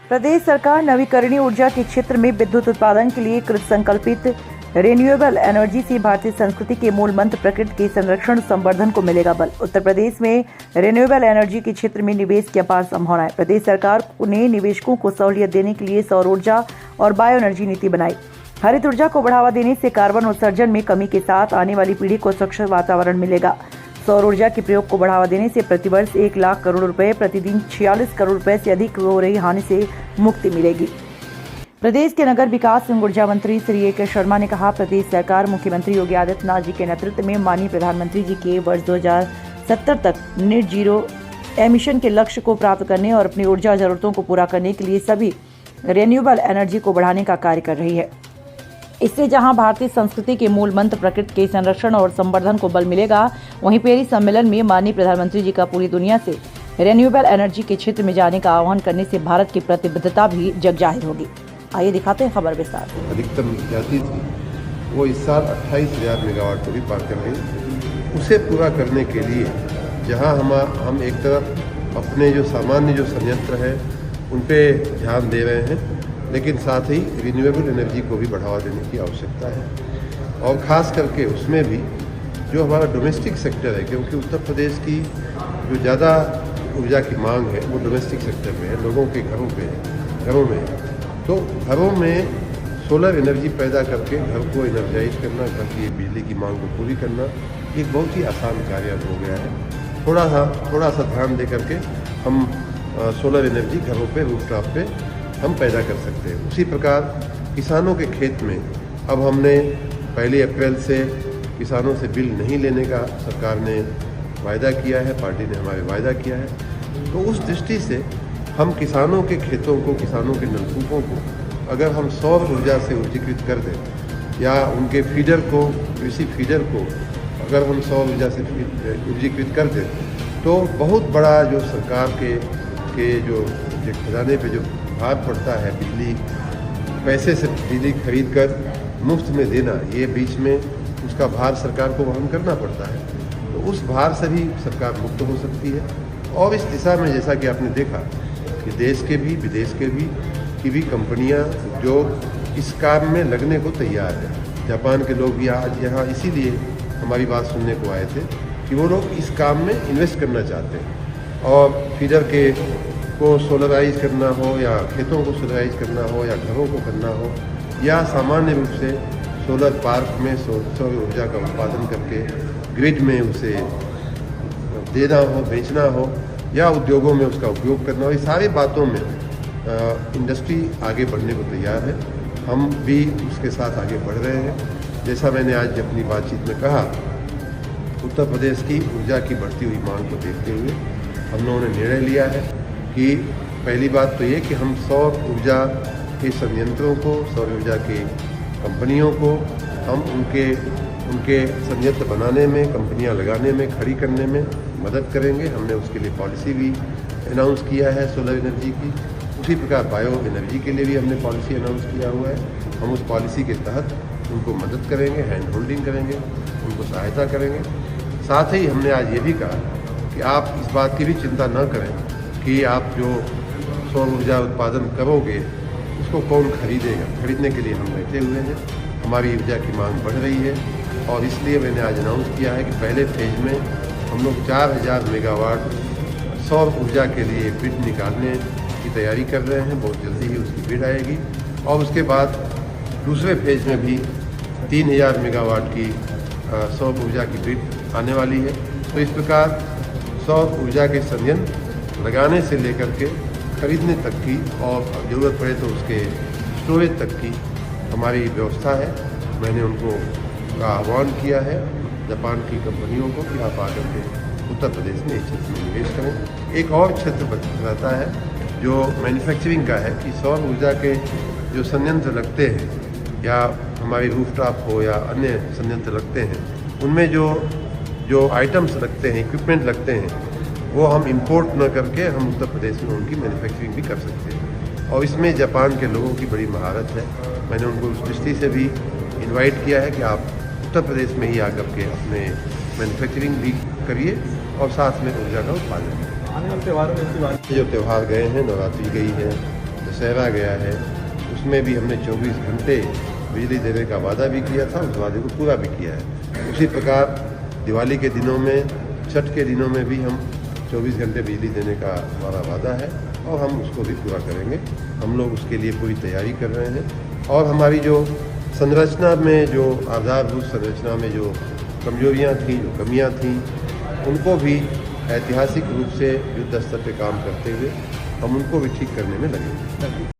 प्रदेश सरकार नवीकरणीय ऊर्जा के क्षेत्र में विद्युत उत्पादन के लिए कृत संकल्पित रिन्यूएबल एनर्जी से भारतीय संस्कृति के मूल मंत्र प्रकृति के संरक्षण संवर्धन को मिलेगा बल। उत्तर प्रदेश में रिन्यूएबल एनर्जी के क्षेत्र में निवेश की अपार संभावनाएं। प्रदेश सरकार ने निवेशकों को सहूलियत देने के लिए सौर ऊर्जा और बायो एनर्जी नीति बनाई। हरित ऊर्जा को बढ़ावा देने से कार्बन उत्सर्जन में कमी के साथ आने वाली पीढ़ी को स्वच्छ वातावरण मिलेगा। सौर ऊर्जा के प्रयोग को बढ़ावा देने से प्रतिवर्ष 1 लाख करोड़ रुपए, प्रतिदिन 46 करोड़ रुपए से अधिक हो रही हानि से मुक्ति मिलेगी। प्रदेश के नगर विकास एवं ऊर्जा मंत्री श्री ए के शर्मा ने कहा, प्रदेश सरकार मुख्यमंत्री योगी आदित्यनाथ जी के नेतृत्व में माननीय प्रधानमंत्री जी के वर्ष 2070 तक नेट जीरो एमिशन के लक्ष्य को प्राप्त करने और अपनी ऊर्जा जरूरतों को पूरा करने के लिए सभी रिन्यूएबल एनर्जी को बढ़ाने का कार्य कर रही है। इससे जहां भारतीय संस्कृति के मूल मंत्र प्रकृति के संरक्षण और संवर्धन को बल मिलेगा, वहीं पेरिस सम्मेलन में माननीय प्रधानमंत्री जी का पूरी दुनिया से रिन्यूएबल एनर्जी के क्षेत्र में जाने का आह्वान करने से भारत की प्रतिबद्धता भी जग जाहिर होगी। आइए दिखाते हैं खबर विस्तार से। अधिकतम जाती थी वो इस साल 28,000 मेगावाट को भी पार कर गई। उसे पूरा करने के लिए जहां हम एक तरफ अपने जो सामान्य जो संयंत्र है उन पे ध्यान दे रहे हैं, लेकिन साथ ही रिन्यूएबल एनर्जी को भी बढ़ावा देने की आवश्यकता है। और ख़ास करके उसमें भी जो हमारा डोमेस्टिक सेक्टर है, क्योंकि उत्तर प्रदेश की जो ज़्यादा ऊर्जा की मांग है वो डोमेस्टिक सेक्टर में है, लोगों के घरों में है। तो घरों में सोलर एनर्जी पैदा करके घर को एनर्जाइज करना, घर की बिजली की मांग को पूरी करना एक बहुत ही आसान कार्य हो गया है। थोड़ा सा ध्यान दे करके हम सोलर एनर्जी घरों पे, रूफटॉप पे हम पैदा कर सकते हैं। उसी प्रकार किसानों के खेत में अब हमने 1 अप्रैल से किसानों से बिल नहीं लेने का सरकार ने वायदा किया है, पार्टी ने हमारे वायदा किया है। तो उस दृष्टि से हम किसानों के खेतों को, किसानों के नलकूपों को अगर हम सौर ऊर्जा से ऊर्जीकृत कर दें या उनके फीडर को, कृषि फीडर को अगर हम सौर ऊर्जा से ऊर्जीकृत कर दें तो बहुत बड़ा जो सरकार के जो खजाने पे जो भार पड़ता है, बिजली पैसे से बिजली खरीद कर मुफ्त में देना, ये बीच में उसका भार सरकार को वहन करना पड़ता है। तो उस भार से भी सरकार मुक्त हो सकती है। और इस दिशा में जैसा कि आपने देखा कि देश के भी, विदेश के भी की भी कंपनियां, उद्योग इस काम में लगने को तैयार है। जापान के लोग भी आज यहाँ इसीलिए हमारी बात सुनने को आए थे कि वो लोग इस काम में इन्वेस्ट करना चाहते हैं। और फीडर को सोलराइज करना हो या खेतों को सोलराइज करना हो या घरों को करना हो या सामान्य रूप से सोलर पार्क में सौर ऊर्जा का उत्पादन करके ग्रिड में उसे देना हो, बेचना हो या उद्योगों में उसका उपयोग करना हो, ये सारी बातों में इंडस्ट्री आगे बढ़ने को तैयार है। हम भी उसके साथ आगे बढ़ रहे हैं। जैसा मैंने आज अपनी बातचीत में कहा, उत्तर प्रदेश की ऊर्जा की बढ़ती हुई मांग को देखते हुए हम लोगों ने निर्णय लिया है कि पहली बात तो ये कि हम सौर ऊर्जा के संयंत्रों को, सौर ऊर्जा के कंपनियों को हम उनके संयंत्र बनाने में, कंपनियां लगाने में, खड़ी करने में मदद करेंगे। हमने उसके लिए पॉलिसी भी अनाउंस किया है सोलर एनर्जी की। उसी प्रकार बायो एनर्जी के लिए भी हमने पॉलिसी अनाउंस किया हुआ है। हम उस पॉलिसी के तहत उनको मदद करेंगे, हैंड होल्डिंग करेंगे, उनको सहायता करेंगे। साथ ही हमने आज ये भी कहा कि आप इस बात की भी चिंता न करें कि आप जो सौर ऊर्जा उत्पादन करोगे उसको कौन खरीदेगा। खरीदने के लिए हम बैठे हुए हैं। हमारी ऊर्जा की मांग बढ़ रही है और इसलिए मैंने आज अनाउंस किया है कि पहले फेज में हम लोग 4,000 मेगावाट सौर ऊर्जा के लिए बिड निकालने की तैयारी कर रहे हैं। बहुत जल्दी ही उसकी बिड आएगी और उसके बाद दूसरे फेज में भी 3,000 मेगावाट की सौर ऊर्जा की बिड आने वाली है। तो इस प्रकार सौर ऊर्जा के संयंत्र लगाने से लेकर के खरीदने तक की और ज़रूरत पड़े तो उसके स्टोरेज तक की हमारी व्यवस्था है। मैंने उनको का आह्वान किया है जापान की कंपनियों को कि आप आकर के उत्तर प्रदेश में इस क्षेत्र में निवेश करें। एक और क्षेत्र रहता है जो मैन्युफैक्चरिंग का है कि सौर ऊर्जा के जो संयंत्र लगते हैं या हमारी रूफटॉप हो या अन्य संयंत्र लगते हैं, उनमें जो आइटम्स लगते हैं, इक्विपमेंट लगते हैं, वो हम इंपोर्ट न करके हम उत्तर प्रदेश में उनकी मैन्युफैक्चरिंग भी कर सकते हैं। और इसमें जापान के लोगों की बड़ी महारत है। मैंने उनको उस दृष्टि से भी इनवाइट किया है कि आप उत्तर प्रदेश में ही आकर के अपने मैन्युफैक्चरिंग भी करिए और साथ में ऊर्जा का उत्पादन करिए। आने वाले त्योहारों में जो त्यौहार गए हैं, नवरात्रि गई है, दशहरा गया है, उसमें भी हमने 24 घंटे बिजली देने का वादा भी किया था, उस वादे को पूरा भी किया है। उसी प्रकार दिवाली के दिनों में, छठ के दिनों में भी हम 24 घंटे बिजली देने का हमारा वादा है और हम उसको भी पूरा करेंगे। हम लोग उसके लिए पूरी तैयारी कर रहे हैं और हमारी जो संरचना में, जो आधारभूत संरचना में जो कमजोरियां थीं, जो कमियां थीं, उनको भी ऐतिहासिक रूप से युद्ध स्तर पे काम करते हुए हम उनको भी ठीक करने में लगेंगे।